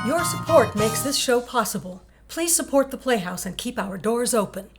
Your support makes this show possible. Please support the Playhouse and keep our doors open.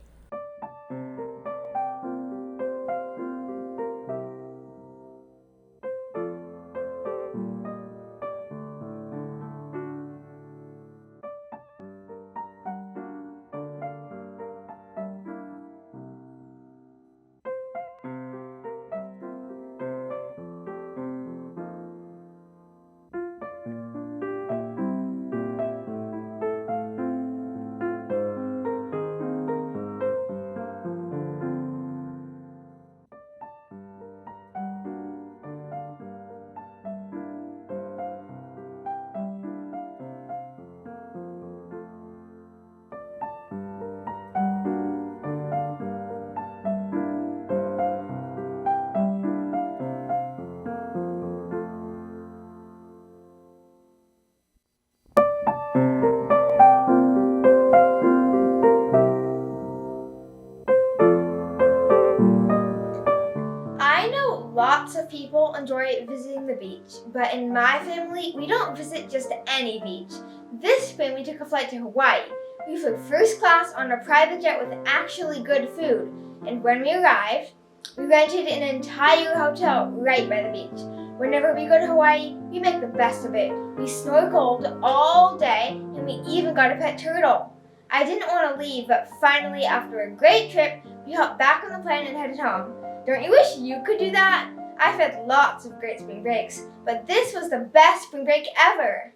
Lots of people enjoy visiting the beach, but in my family, we don't visit just any beach. This spring, we took a flight to Hawaii. We flew first class on a private jet with actually good food. And when we arrived, we rented an entire hotel right by the beach. Whenever we go to Hawaii, we make the best of it. We snorkeled all day, and we even got a pet turtle. I didn't want to leave, but finally, after a great trip, we hopped back on the plane and headed home. Don't you wish you could do that? I've had lots of great spring breaks, but this was the best spring break ever.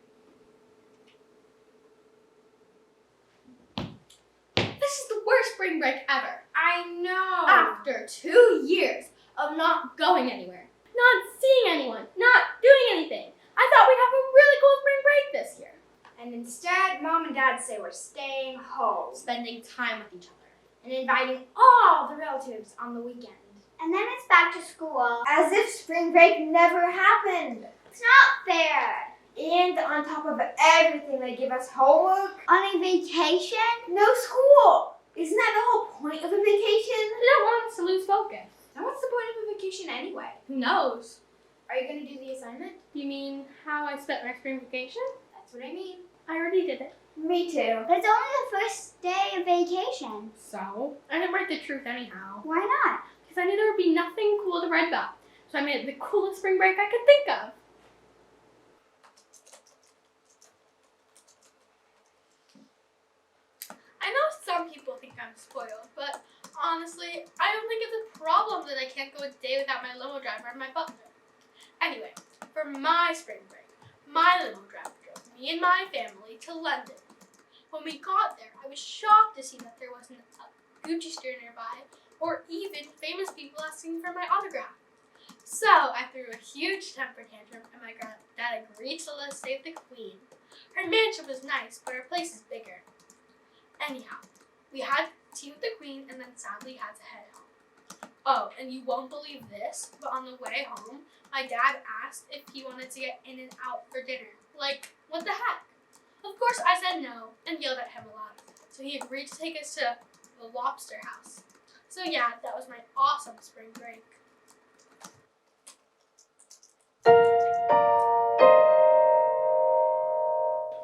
This is the worst spring break ever. I know. After 2 years of not going anywhere, not seeing anyone, not doing anything, I thought we'd have a really cool spring break this year. And instead, Mom and Dad say we're staying home, Spending time with each other. and inviting all the relatives on the weekend. And then it's back to school. As if spring break never happened. It's not fair. And on top of everything, they give us homework. On a vacation? No school. Isn't that the whole point of a vacation? I don't want us to lose focus. Now what's the point of a vacation anyway? Who knows? Are you going to do the assignment? You mean how I spent my spring vacation? That's what I mean. I already did it. Me too. But it's only the first day of vacation. So? I didn't write the truth anyhow. Why not? Because I knew there would be nothing cool to write about. So I made it the coolest spring break I could think of. I know some people think I'm spoiled, but honestly, I don't think it's a problem that I can't go a day without my limo driver and my butler. Anyway, for my spring break, my limo driver drove me and my family to London. When we got there, I was shocked to see that there wasn't a Gucci store nearby, or even famous people asking for my autograph. So I threw a huge temper tantrum, and my dad agreed to let us stay with the Queen. Her mansion was nice, but her place is bigger. Anyhow, we had tea with the Queen, and then sadly had to head home. Oh, and you won't believe this, but on the way home, my dad asked if he wanted to get in and out for dinner. Like, what the heck? Of course, I said no, and yelled at him a lot. So he agreed to take us to the Lobster House. So yeah, that was my awesome spring break.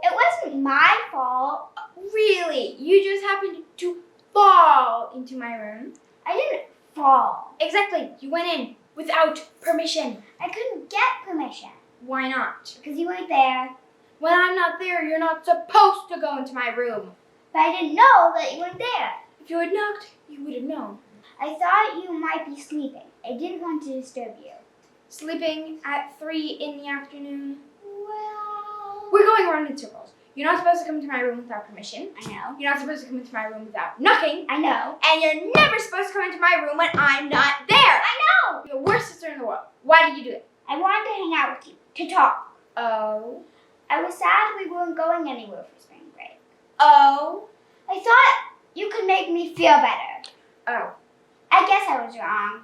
It wasn't my fault. Really? You just happened to fall into my room? I didn't fall. Exactly. You went in without permission. I couldn't get permission. Why not? Because you weren't there. When I'm not there, you're not supposed to go into my room. But I didn't know that you weren't there. If you had knocked, you would have known. I thought you might be sleeping. I didn't want to disturb you. Sleeping at 3 in the afternoon? Well... We're going around in circles. You're not supposed to come into my room without permission. I know. You're not supposed to come into my room without knocking. I know. And you're never supposed to come into my room when I'm not there. I know. You're the worst sister in the world. Why did you do it? I wanted to hang out with you, to talk. Oh. I was sad we weren't going anywhere for spring break. Oh. I thought you could make me feel better. Oh. I guess I was wrong.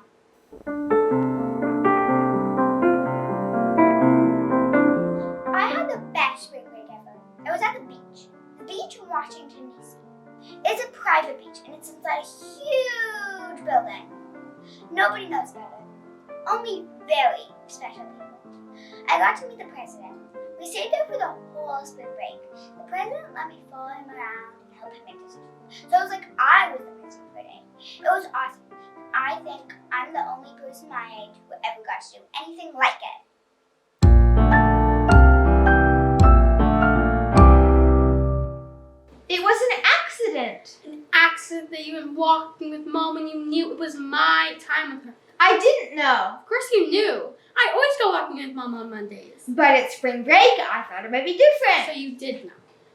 I had the best spring break ever. I was at the beach. The beach in Washington, D.C. It's a private beach and it's inside a huge building. Nobody knows about it. Only very special people. I got to meet the president, We stayed there for the whole spring break. The president let me follow him around and help him make decisions. So it was like I was the president for a day. It was awesome. I think I'm the only person my age who ever got to do anything like it. It was an accident. An accident that you went walking with Mom when you knew it was my time with her. I didn't know. Of course you knew. I always go walking with Mom on Mondays. But it's spring break. I thought it might be different. So you did know.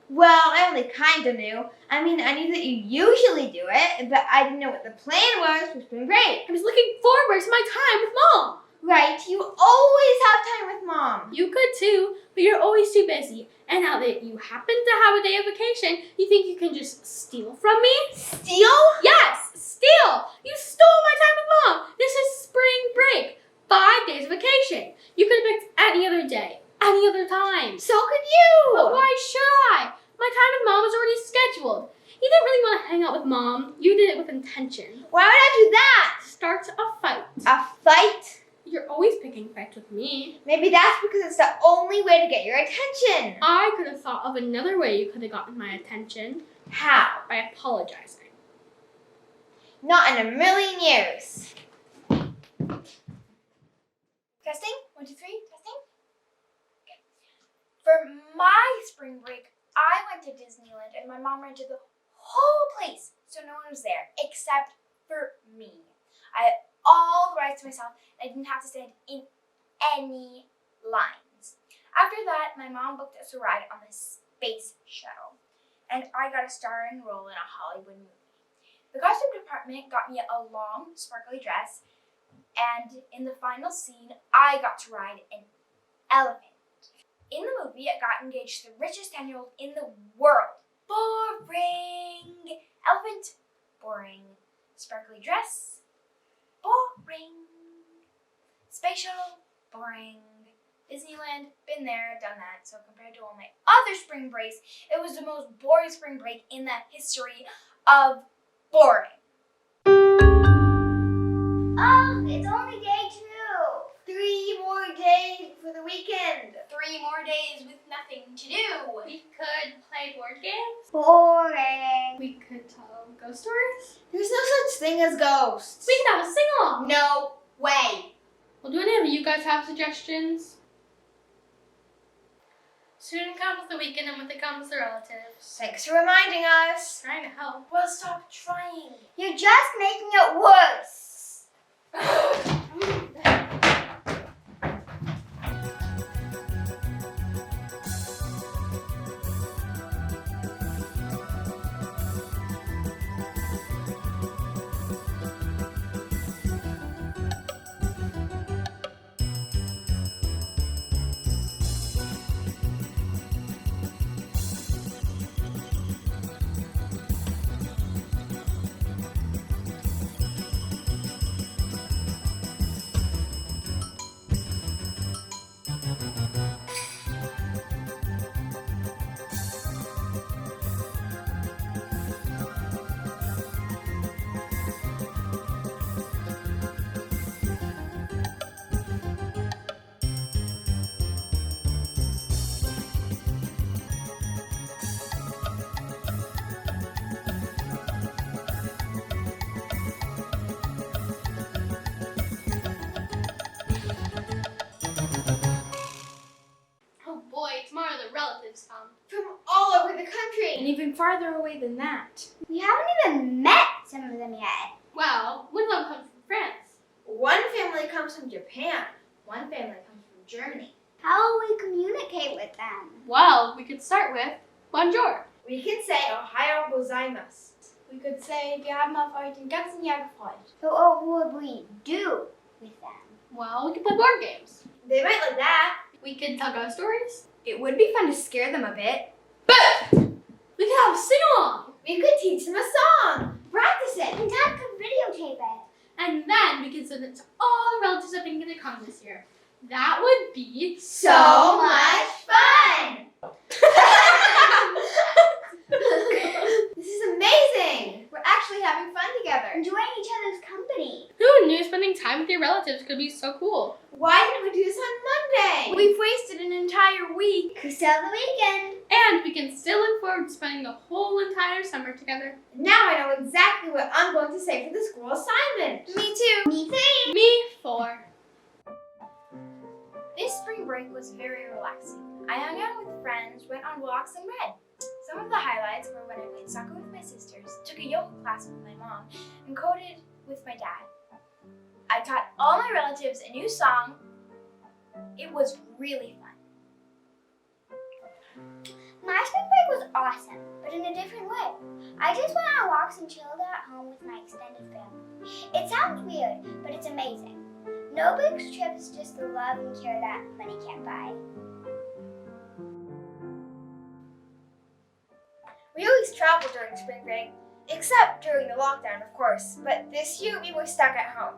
Well, I only kind of knew. I mean, I knew that you usually do it, but I didn't know what the plan was for spring break. I was looking forward to my time with Mom. Right, you always have time with Mom. You could too, but you're always too busy. And now that you happen to have a day of vacation, you think you can just steal from me? Steal? Yes, steal! You stole my time with Mom. This is spring break. 5 days of vacation. You could have picked any other day, any other time. So could you. But why should I? My time with Mom was already scheduled. You didn't really want to hang out with Mom. You did it with intention. Why would I do that? Start a fight. A fight? You're always picking fights with me. Maybe that's because it's the only way to get your attention. I could have thought of another way you could have gotten my attention. How? By apologizing. Not in a million years. Testing? 1, 2, 3, testing? Okay. For my spring break, I went to Disneyland and my mom rented the whole place, so no one was there except for me. I had all the rides to myself and I didn't have to stand in any lines. After that, my mom booked us a ride on the space shuttle and I got a starring role in a Hollywood movie. The costume department got me a long, sparkly dress, and in the final scene, I got to ride an elephant. In the movie, I got engaged to the richest 10-year-old in the world. Boring. Elephant, boring. Sparkly dress, boring. Space shuttle, boring. Disneyland, been there, done that. So compared to all my other spring breaks, it was the most boring spring break in the history of boring. Oh, it's only day 2. 3 more days for the weekend. 3 more days with nothing to do. We could play board games. Boring. We could tell ghost stories. There's no such thing as ghosts. We could have a sing-along. No way. Well, do any of you guys have suggestions? Soon comes the weekend and with it comes the relatives. Thanks for reminding us. Trying to help. Well, stop trying. You're just making it worse. Tomorrow the relatives come. From all over the country. And even farther away than that. We haven't even met some of them yet. Well, one of them comes from France. One family comes from Japan. One family comes from Germany. How will we communicate with them? Well, we could start with bonjour. We can say Ohio gozaimasu. We could say, wir haben auf euch den ganzen Jahr gefreut. So what would we do with them? Well, we could play board games. They might like that. We could tell ghost stories. It would be fun to scare them a bit. We could have a sing-along. We could teach them a song. Practice it. And Dad could videotape it. And then we could send it to all the relatives that think gonna come this year. That would be So much fun. This is amazing. We're actually having fun together. Enjoying each other's company. Who knew spending time with your relatives could be so cool? Why didn't we do this on Monday? We've wasted an entire entire week. We still have the weekend. And we can still look forward to spending the whole entire summer together. Now I know exactly what I'm going to say for the school assignment. Me too. Me too. Me 4. This spring break was very relaxing. I hung out with friends, went on walks, and read. Some of the highlights were when I played soccer with my sisters, took a yoga class with my mom, and coded with my dad. I taught all my relatives a new song. It was really fun. My spring break was awesome, but in a different way. I just went on walks and chilled at home with my extended family. It sounds weird, but it's amazing. No big trips, just the love and care that money can't buy. We always travel during spring break, except during the lockdown, of course. But this year we were stuck at home.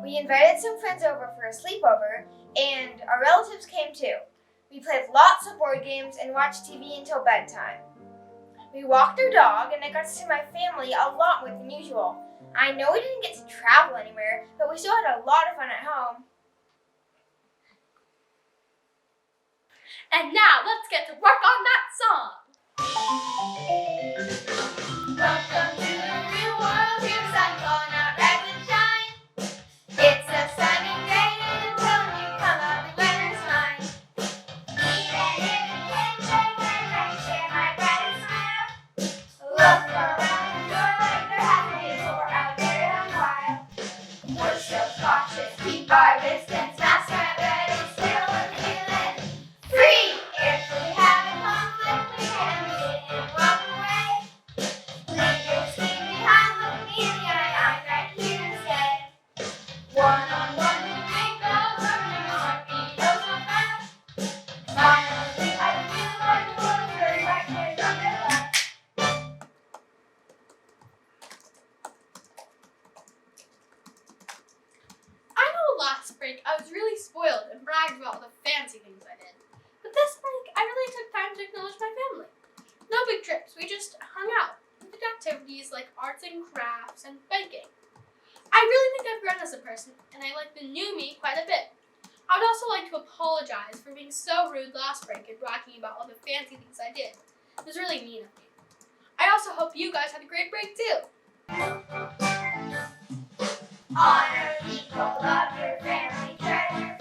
We invited some friends over for a sleepover, and our relatives came too. We played lots of board games and watched TV until bedtime. We walked our dog, and I got to see my family a lot more than usual. I know we didn't get to travel anywhere, but we still had a lot of fun at home. And now let's get to work on that song. Welcome to the real world, here's sun going out, rise and shine. It's a sunny day until you come out, the weather's fine. Even if it can't shine, I share my brightest smile. Look around your way, there hasn't been more out there in a while. We're still cautious, keep our distance, mask right ready, still we're feeling free. If we have a conflict, we can sit and walk away. Leave your screen behind, look me in the eye, I'm right here to stay. One-on-one, we make those learning, my heartbeat goes so fast. Finally, I feel like the world is very right here from your left. I know last break I was really spoiled and bragged about all the fancy things I did. But this break, I really took time to acknowledge my family. No big trips, we just hung out. We did activities like arts and crafts and baking. I really think I've grown as a person, and I like the new me quite a bit. I would also like to apologize for being so rude last break and bragging about all the fancy things I did. It was really mean of me. I also hope you guys had a great break too. Honor people, love your family, treasure